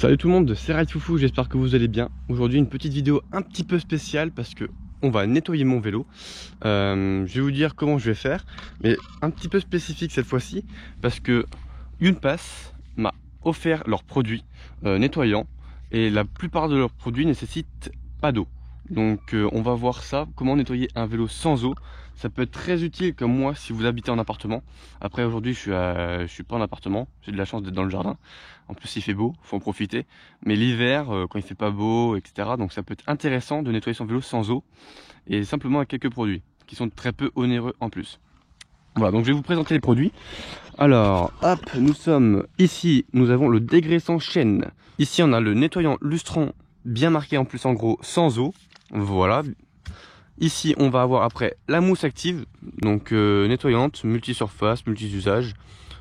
Salut tout le monde, c'est Ride Foufou, j'espère que vous allez bien. Aujourd'hui une petite vidéo un petit peu spéciale parce que on va nettoyer mon vélo. Je vais vous dire comment je vais faire, mais un petit peu spécifique cette fois-ci parce que Yunpass m'a offert leurs produits nettoyants et la plupart de leurs produits nécessitent pas d'eau. Donc on va voir ça, comment nettoyer un vélo sans eau. Ça peut être très utile comme moi si vous habitez en appartement. Après aujourd'hui je suis pas en appartement, j'ai de la chance d'être dans le jardin. En plus il fait beau, faut en profiter. Mais l'hiver, quand il fait pas beau, etc. Donc ça peut être intéressant de nettoyer son vélo sans eau. Et simplement avec quelques produits, qui sont très peu onéreux en plus. Voilà, donc je vais vous présenter les produits. Alors, hop, nous sommes ici, nous avons le dégraissant chêne. Ici on a le nettoyant lustron, bien marqué en plus en gros, sans eau. Voilà. Ici on va avoir après la mousse active, donc nettoyante, multisurface, multi-usage.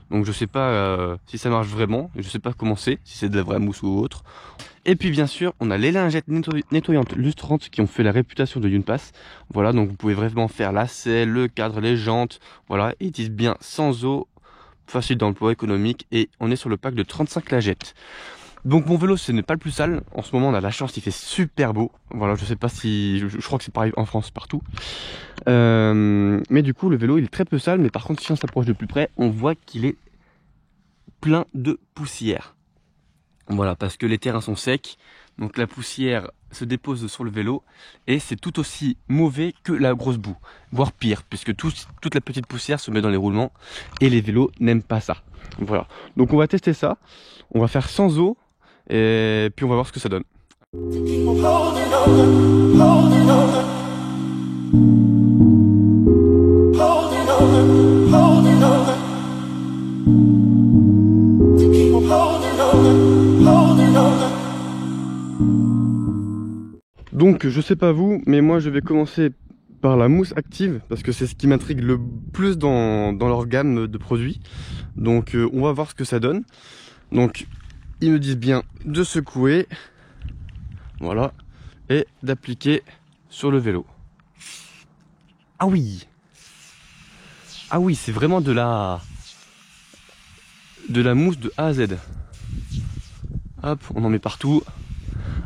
Donc je sais pas si ça marche vraiment, je sais pas comment c'est, si c'est de la vraie mousse ou autre. Et puis bien sûr on a les lingettes nettoyantes lustrantes qui ont fait la réputation de Yunpass. Voilà, donc vous pouvez vraiment faire la selle, le cadre, les jantes, voilà, ils utilisent bien sans eau, facile d'emploi, économique, et on est sur le pack de 35 lingettes. Donc mon vélo ce n'est pas le plus sale, en ce moment on a la chance, il fait super beau, voilà, je sais pas si, je crois que c'est pareil en France partout. Mais du coup le vélo il est très peu sale, mais par contre si on s'approche de plus près, on voit qu'il est plein de poussière. Voilà, parce que les terrains sont secs, donc la poussière se dépose sur le vélo, et c'est tout aussi mauvais que la grosse boue, voire pire, puisque toute la petite poussière se met dans les roulements, et les vélos n'aiment pas ça. Voilà, donc on va tester ça, on va faire sans eau, et puis on va voir ce que ça donne. Donc je sais pas vous, mais moi je vais commencer par la mousse active parce que c'est ce qui m'intrigue le plus dans leur gamme de produits. Donc on va voir ce que ça donne. Donc ils me disent bien de secouer, voilà, et d'appliquer sur le vélo. Ah oui, c'est vraiment de la mousse de A à Z. Hop, on en met partout.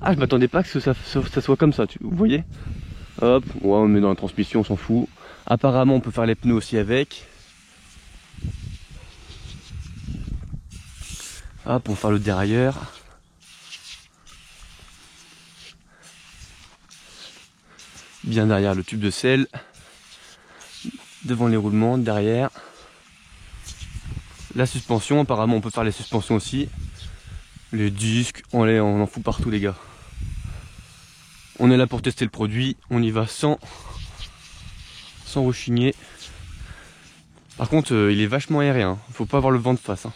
Ah, je m'attendais pas que ça soit comme ça, vous voyez. Hop, ouais, on met dans la transmission, on s'en fout. Apparemment, on peut faire les pneus aussi avec. Hop, on va faire le dérailleur. Bien derrière le tube de selle. Devant les roulements, derrière. La suspension, apparemment, on peut faire les suspensions aussi. Les disques, on en fout partout, les gars. On est là pour tester le produit, on y va sans rechigner. Par contre, il est vachement aérien, hein. Faut pas avoir le vent de face, hein.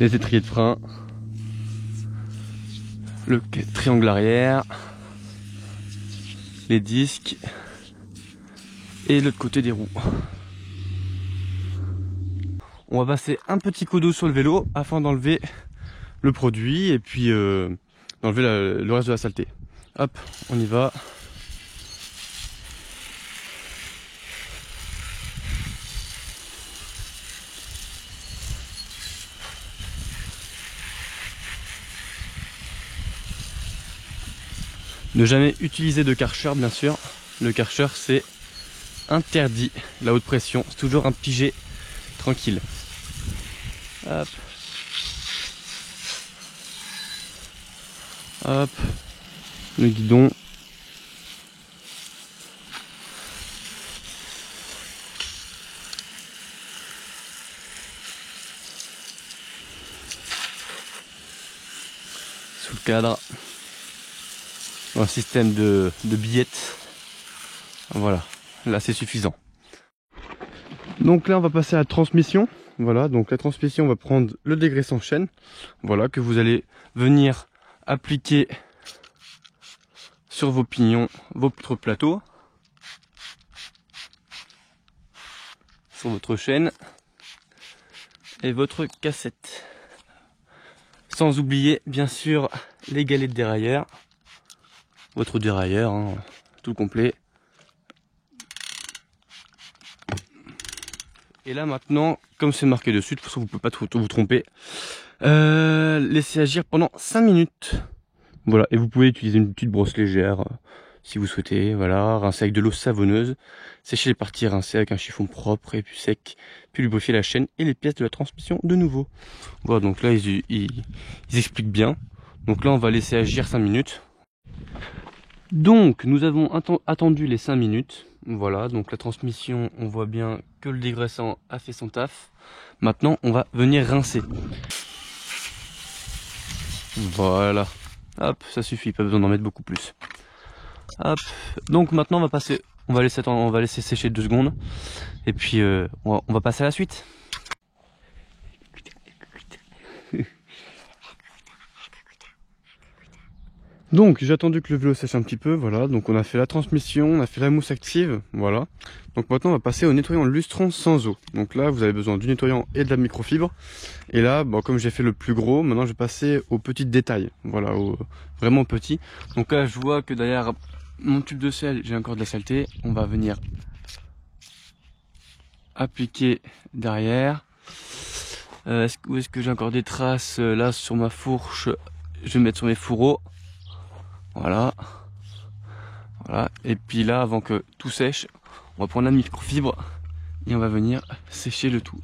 Les étriers de frein, le triangle arrière, les disques et l'autre côté des roues. On va passer un petit coup d'eau sur le vélo afin d'enlever le produit et puis d'enlever le reste de la saleté. Hop, on y va. Ne jamais utiliser de Karcher, bien sûr. Le Karcher, c'est interdit. La haute pression, c'est toujours un petit jet tranquille. Hop. Hop. Le guidon. Sous le cadre. Un système de billettes. Voilà, là c'est suffisant. Donc là on va passer à la transmission. Voilà, donc la transmission, on va prendre le dégraissant chêne. Voilà, que vous allez venir appliquer sur vos pignons, votre plateau, sur votre chaîne et votre cassette. Sans oublier bien sûr les galets de dérailleur. Votre dérailleur, hein, tout complet. Et là maintenant, comme c'est marqué dessus, de toute façon vous ne pouvez pas vous tromper, laissez agir pendant 5 minutes. Voilà, et vous pouvez utiliser une petite brosse légère si vous souhaitez, voilà, rincer avec de l'eau savonneuse, sécher les parties rincées avec un chiffon propre et puis sec, puis lubrifier la chaîne et les pièces de la transmission de nouveau. Voilà, donc là ils expliquent bien. Donc là on va laisser agir 5 minutes. Donc nous avons attendu les 5 minutes. Voilà, donc la transmission, on voit bien que le dégraissant a fait son taf. Maintenant on va venir rincer. Voilà, hop, ça suffit, pas besoin d'en mettre beaucoup plus. Hop, donc maintenant on va laisser sécher 2 secondes. Et puis on va passer à la suite. Donc j'ai attendu que le vélo sèche un petit peu, voilà, donc on a fait la transmission, on a fait la mousse active, voilà. Donc maintenant on va passer au nettoyant lustrant sans eau. Donc là vous avez besoin du nettoyant et de la microfibre. Et là, bon, comme j'ai fait le plus gros, maintenant je vais passer aux petits détails, voilà, vraiment petits. Donc là je vois que derrière mon tube de sel, j'ai encore de la saleté, on va venir appliquer derrière. Où est-ce que j'ai encore des traces? Là sur ma fourche, je vais mettre sur mes fourreaux. Voilà. Voilà. Et puis là, avant que tout sèche, on va prendre la microfibre et on va venir sécher le tout.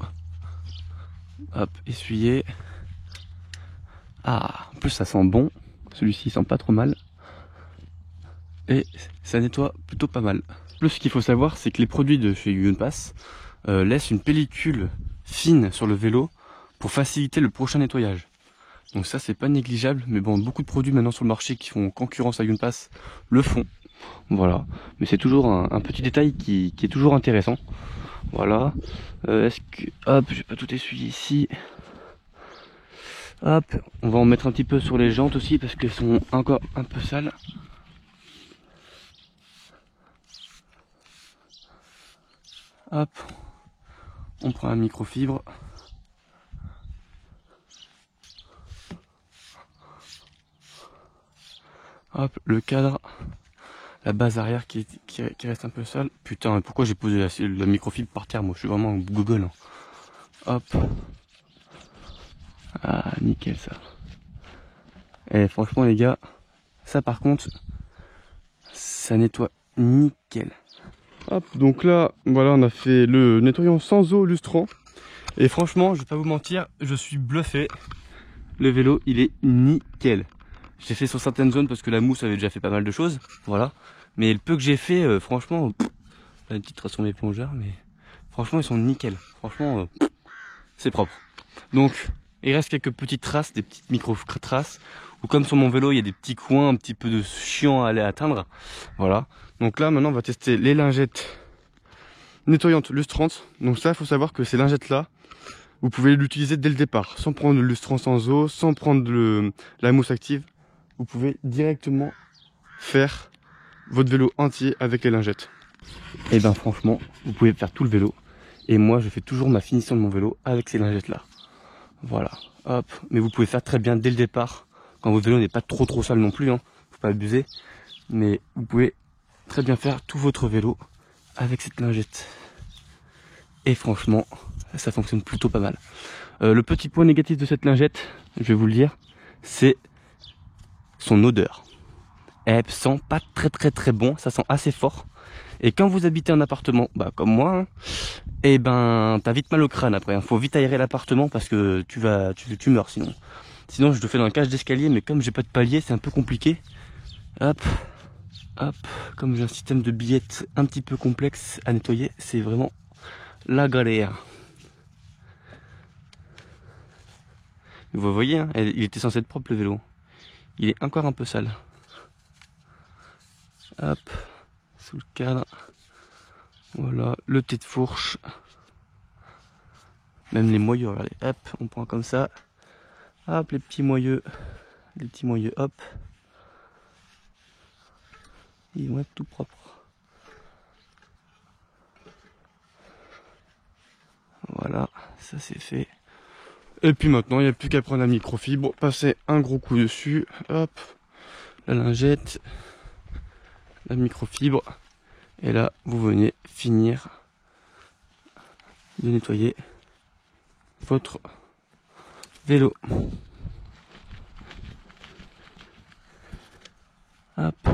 Hop, essuyer. Ah, en plus ça sent bon. Celui-ci sent pas trop mal. Et ça nettoie plutôt pas mal. Plus, ce qu'il faut savoir, c'est que les produits de chez Yunpass laissent une pellicule fine sur le vélo pour faciliter le prochain nettoyage. Donc ça c'est pas négligeable, mais bon, beaucoup de produits maintenant sur le marché qui font concurrence à Yunpass le font. Voilà, mais c'est toujours un petit détail qui est toujours intéressant. Voilà, est-ce que... Hop, je vais pas tout essuyer ici. Hop, on va en mettre un petit peu sur les jantes aussi parce qu'elles sont encore un peu sales. Hop, on prend un microfibre. Hop, le cadre, la base arrière qui reste un peu sale. Putain, pourquoi j'ai posé la microfibre par terre? Moi, je suis vraiment Google. Hein. Hop. Ah, nickel ça. Et franchement, les gars, ça par contre, ça nettoie nickel. Hop, donc là, voilà, on a fait le nettoyant sans eau lustrant. Et franchement, je vais pas vous mentir, je suis bluffé. Le vélo, il est nickel. J'ai fait sur certaines zones parce que la mousse avait déjà fait pas mal de choses, voilà. Mais le peu que j'ai fait, franchement, là, une petite trace sur mes plongeurs, mais franchement ils sont nickel. Franchement, c'est propre. Donc il reste quelques petites traces, des petites micro-traces, ou comme sur mon vélo il y a des petits coins un petit peu de chiant à aller atteindre. Voilà. Donc là maintenant on va tester les lingettes nettoyantes lustrantes. Donc ça il faut savoir que ces lingettes là, vous pouvez l'utiliser dès le départ, sans prendre le lustrant sans eau, sans prendre la mousse active. Vous pouvez directement faire votre vélo entier avec les lingettes. Et ben franchement, vous pouvez faire tout le vélo. Et moi, je fais toujours ma finition de mon vélo avec ces lingettes là. Voilà, hop. Mais vous pouvez faire très bien dès le départ, quand votre vélo n'est pas trop sale non plus, hein. Faut pas abuser. Mais vous pouvez très bien faire tout votre vélo avec cette lingette. Et franchement, ça fonctionne plutôt pas mal. Le petit point négatif de cette lingette, je vais vous le dire, c'est son odeur. Elle sent pas très bon, ça sent assez fort. Et quand vous habitez un appartement, bah comme moi, hein, et ben t'as vite mal au crâne après. Faut vite aérer l'appartement parce que tu meurs sinon. Sinon je le fais dans la cage d'escalier, mais comme j'ai pas de palier, c'est un peu compliqué. Hop, hop. Comme j'ai un système de billettes un petit peu complexe à nettoyer, c'est vraiment la galère. Vous voyez, hein, il était censé être propre le vélo. Il est encore un peu sale. Hop, sous le cadre. Voilà, le thé de fourche. Même les moyeux, regardez. Hop, on prend comme ça. Hop, les petits moyeux. Les petits moyeux, hop. Ils vont être tout propres. Voilà, ça c'est fait. Et puis maintenant, il n'y a plus qu'à prendre la microfibre, passer un gros coup dessus. Hop, la lingette, la microfibre. Et là, vous venez finir de nettoyer votre vélo. Hop.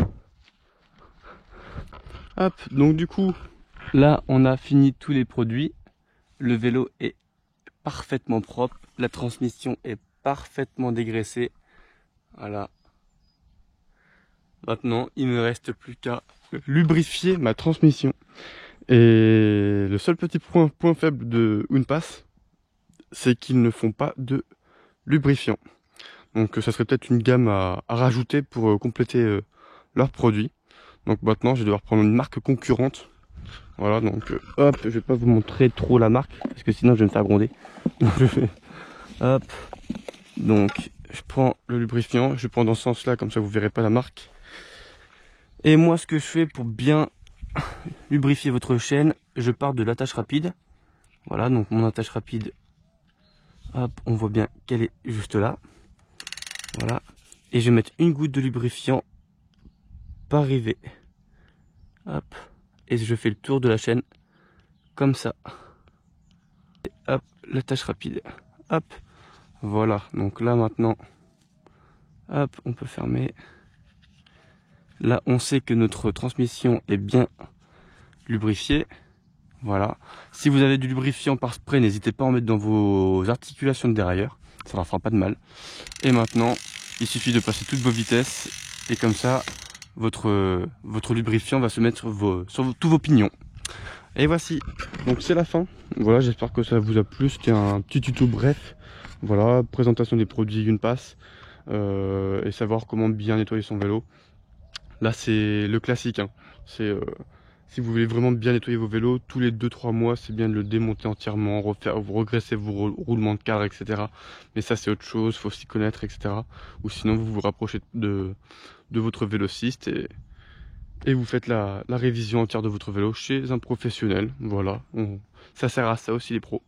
Hop, donc du coup, là on a fini tous les produits. Le vélo est parfaitement propre, la transmission est parfaitement dégraissée. Voilà. Maintenant, il ne reste plus qu'à lubrifier ma transmission. Et le seul petit point faible de Ounpass, c'est qu'ils ne font pas de lubrifiant. Donc ça serait peut-être une gamme à rajouter pour compléter leurs produits. Donc maintenant je vais devoir prendre une marque concurrente. Voilà, donc hop, je vais pas vous montrer trop la marque parce que sinon je vais me faire gronder. Hop, donc je prends le lubrifiant, je prends dans ce sens là, comme ça vous verrez pas la marque. Et moi ce que je fais pour bien lubrifier votre chaîne, je pars de l'attache rapide. Voilà, donc mon attache rapide, hop, on voit bien qu'elle est juste là. Voilà, et je vais mettre une goutte de lubrifiant par rivet. Hop, et je fais le tour de la chaîne comme ça. Et hop, l'attache rapide. Hop, voilà. Donc là maintenant, hop, on peut fermer. Là, on sait que notre transmission est bien lubrifiée. Voilà. Si vous avez du lubrifiant par spray, n'hésitez pas à en mettre dans vos articulations de derrière. Ça ne fera pas de mal. Et maintenant, il suffit de passer toutes vos vitesses. Et comme ça, votre lubrifiant va se mettre sur tous vos pignons. Et voici, donc c'est la fin. Voilà, j'espère que ça vous a plu. C'était un petit tuto bref. Voilà, présentation des produits Ounpass et savoir comment bien nettoyer son vélo. Là c'est le classique, hein. C'est si vous voulez vraiment bien nettoyer vos vélos, tous les 2-3 mois, c'est bien de le démonter entièrement, regresser vos roulements de cadre, etc. Mais ça c'est autre chose, faut s'y connaître, etc. Ou sinon vous vous rapprochez de votre vélociste et vous faites la révision entière de votre vélo chez un professionnel. Voilà, ça sert à ça aussi les pros.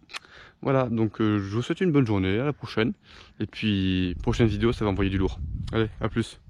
Voilà, donc je vous souhaite une bonne journée, à la prochaine. Et puis, prochaine vidéo, ça va envoyer du lourd. Allez, à plus.